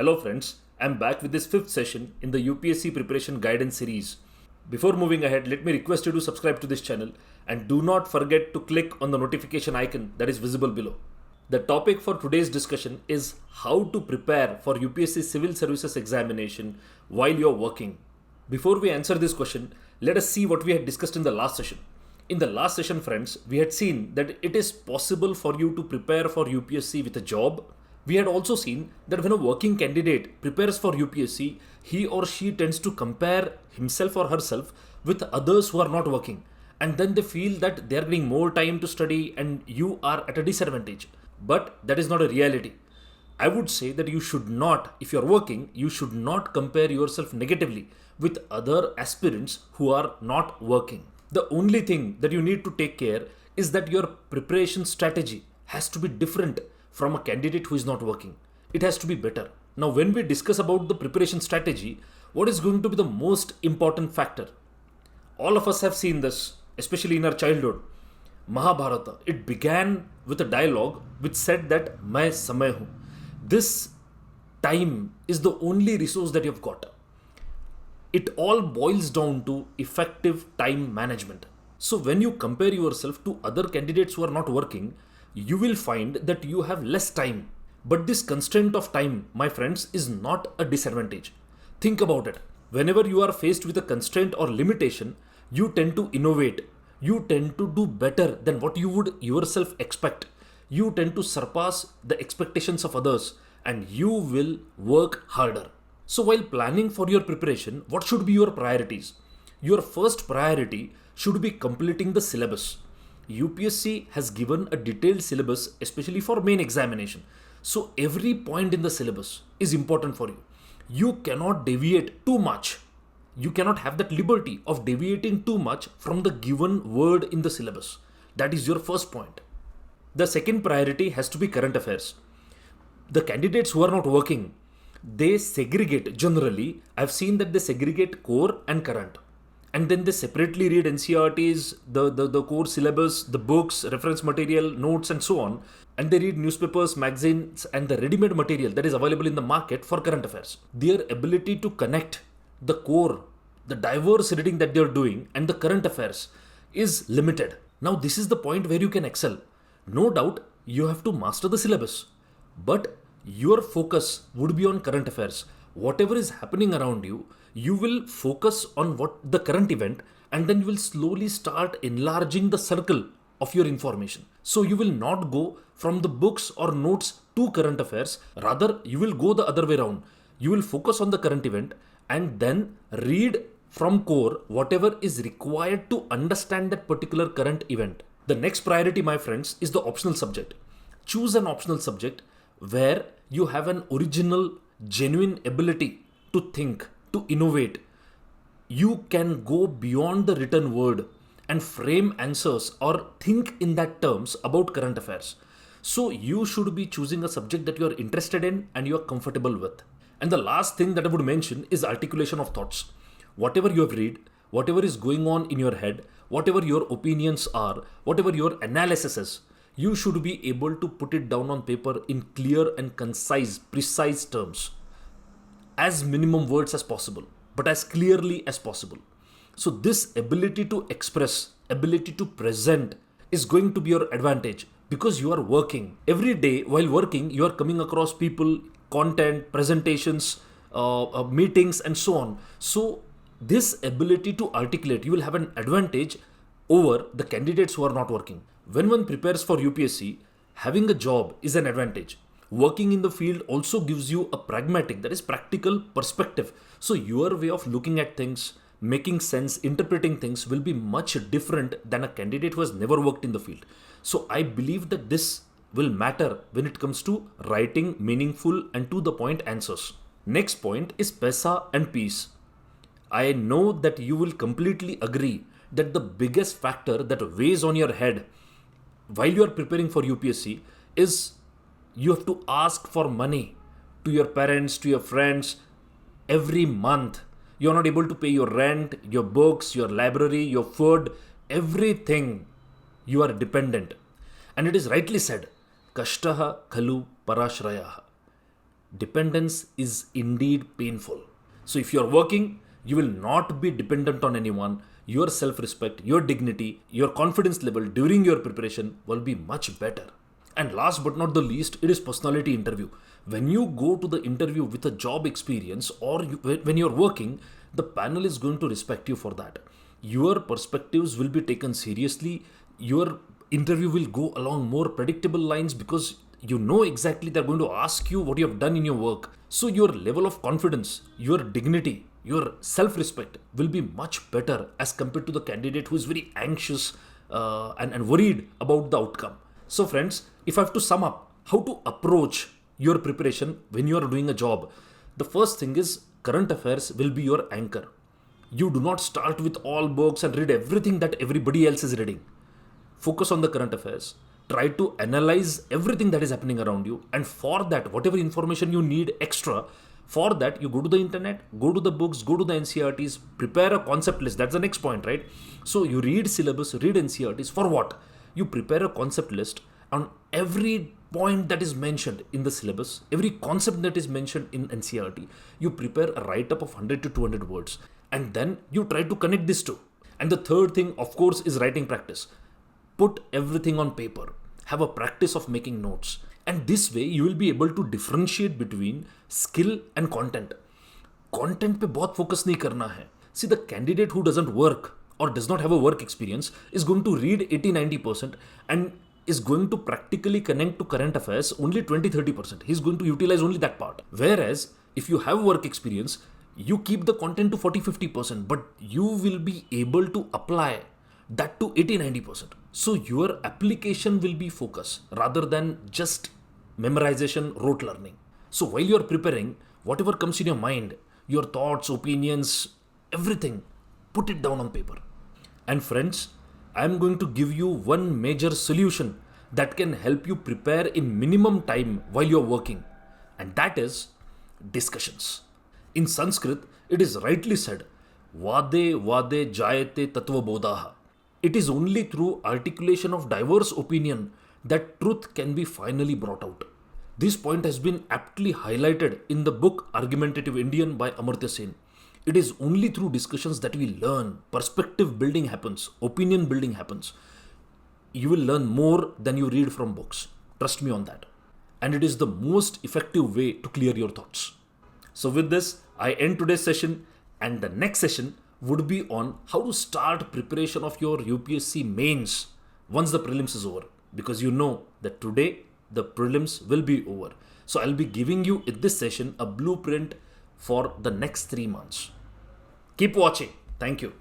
Hello friends, I'm back with this fifth session in the UPSC preparation guidance series. Before moving ahead, let me request you to subscribe to this channel and do not forget to click on the notification icon that is visible below. The topic for today's discussion is how to prepare for UPSC Civil Services examination while you're working. Before we answer this question, let us see what we had discussed in the last session. In the last session, friends, we had seen that it is possible for you to prepare for UPSC with a job. We had also seen that when a working candidate prepares for UPSC, he or she tends to compare himself or herself with others who are not working. And then they feel that they are getting more time to study and you are at a disadvantage. But that is not a reality. I would say that you should not, if you're working, you should not compare yourself negatively with other aspirants who are not working. The only thing that you need to take care is that your preparation strategy has to be different from a candidate who is not working. It has to be better. Now, when we discuss about the preparation strategy, what is going to be the most important factor? All of us have seen this, especially in our childhood. Mahabharata, it began with a dialogue which said that Main samay hu. This time is the only resource that you've got. It all boils down to effective time management. So when you compare yourself to other candidates who are not working, you will find that you have less time. But this constraint of time, my friends, is not a disadvantage. Think about it. Whenever you are faced with a constraint or limitation, you tend to innovate. You tend to do better than what you would yourself expect. You tend to surpass the expectations of others and you will work harder. So while planning for your preparation, what should be your priorities? Your first priority should be completing the syllabus. UPSC has given a detailed syllabus, especially for main examination. So every point in the syllabus is important for you. You cannot deviate too much. You cannot have that liberty of deviating too much from the given word in the syllabus. That is your first point. The second priority has to be current affairs. The candidates who are not working, they segregate generally. I've seen that they segregate core and current. And then they separately read NCERTs, the core syllabus, the books, reference material, notes and so on. And they read newspapers, magazines and the ready-made material that is available in the market for current affairs. Their ability to connect the core, the diverse reading that they're doing and the current affairs is limited. Now this is the point where you can excel. No doubt you have to master the syllabus. But your focus would be on current affairs. Whatever is happening around you, you will focus on what the current event and then you will slowly start enlarging the circle of your information. So you will not go from the books or notes to current affairs. Rather, you will go the other way around. You will focus on the current event and then read from core whatever is required to understand that particular current event. The next priority, my friends, is the optional subject. Choose an optional subject where you have an original, genuine ability to think, to innovate. You can go beyond the written word and frame answers or think in that terms about current affairs. So you should be choosing a subject that you are interested in and you are comfortable with. And the last thing that I would mention is articulation of thoughts. Whatever you have read, whatever is going on in your head, whatever your opinions are, whatever your analysis is, you should be able to put it down on paper in clear and concise, precise terms. As minimum words as possible, but as clearly as possible. So this ability to express, ability to present is going to be your advantage because you are working. Every day while working, you are coming across people, content, presentations, meetings and so on. So this ability to articulate, you will have an advantage over the candidates who are not working. When one prepares for UPSC, having a job is an advantage. Working in the field also gives you a pragmatic, that is practical perspective. So your way of looking at things, making sense, interpreting things will be much different than a candidate who has never worked in the field. So I believe that this will matter when it comes to writing meaningful and to the point answers. Next point is paisa and peace. I know that you will completely agree that the biggest factor that weighs on your head while you are preparing for UPSC is you have to ask for money to your parents, to your friends every month. You're not able to pay your rent, your books, your library, your food, everything. You are dependent. And it is rightly said, Kashtaha khalu parashrayaha. Dependence is indeed painful. So if you're working, you will not be dependent on anyone. Your self-respect, your dignity, your confidence level during your preparation will be much better. And last but not the least, it is personality interview. When you go to the interview with a job experience or when you're working, the panel is going to respect you for that. Your perspectives will be taken seriously. Your interview will go along more predictable lines because you know exactly they're going to ask you what you have done in your work. So your level of confidence, your dignity, your self-respect will be much better as compared to the candidate who is very anxious and worried about the outcome. So friends, if I have to sum up how to approach your preparation when you are doing a job, the first thing is current affairs will be your anchor. You do not start with all books and read everything that everybody else is reading. Focus on the current affairs. Try to analyze everything that is happening around you. And for that, whatever information you need extra, for that, you go to the internet, go to the books, go to the NCERTs, prepare a concept list. That's the next point, right? So you read syllabus, read NCERTs. For what? You prepare a concept list on every point that is mentioned in the syllabus, every concept that is mentioned in NCERT. You prepare a write-up of 100 to 200 words. And then you try to connect this to. And the third thing, of course, is writing practice. Put everything on paper. Have a practice of making notes. And this way, you will be able to differentiate between skill and content. Content पे बहुत focus नहीं करना है. See, the candidate who doesn't work or does not have a work experience is going to read 80-90% and is going to practically connect to current affairs only 20-30%. He's going to utilize only that part. Whereas, if you have work experience, you keep the content to 40-50%, but you will be able to apply that to 80-90%. So your application will be focused rather than just memorization, rote learning. So while you're preparing, whatever comes in your mind, your thoughts, opinions, everything, put it down on paper. And friends, I'm going to give you one major solution that can help you prepare in minimum time while you're working. And that is discussions. In Sanskrit, it is rightly said, Vade Vade Jayate Tattva Bodhaha. It is only through articulation of diverse opinion that truth can be finally brought out. This point has been aptly highlighted in the book Argumentative Indian by Amartya Sen. It is only through discussions that we learn, perspective building happens, opinion building happens. You will learn more than you read from books. Trust me on that. And it is the most effective way to clear your thoughts. So with this, I end today's session, and the next session would be on how to start preparation of your UPSC mains once the prelims is over. Because you know that today the prelims will be over. So I'll be giving you in this session a blueprint for the next 3 months. Keep watching. Thank you.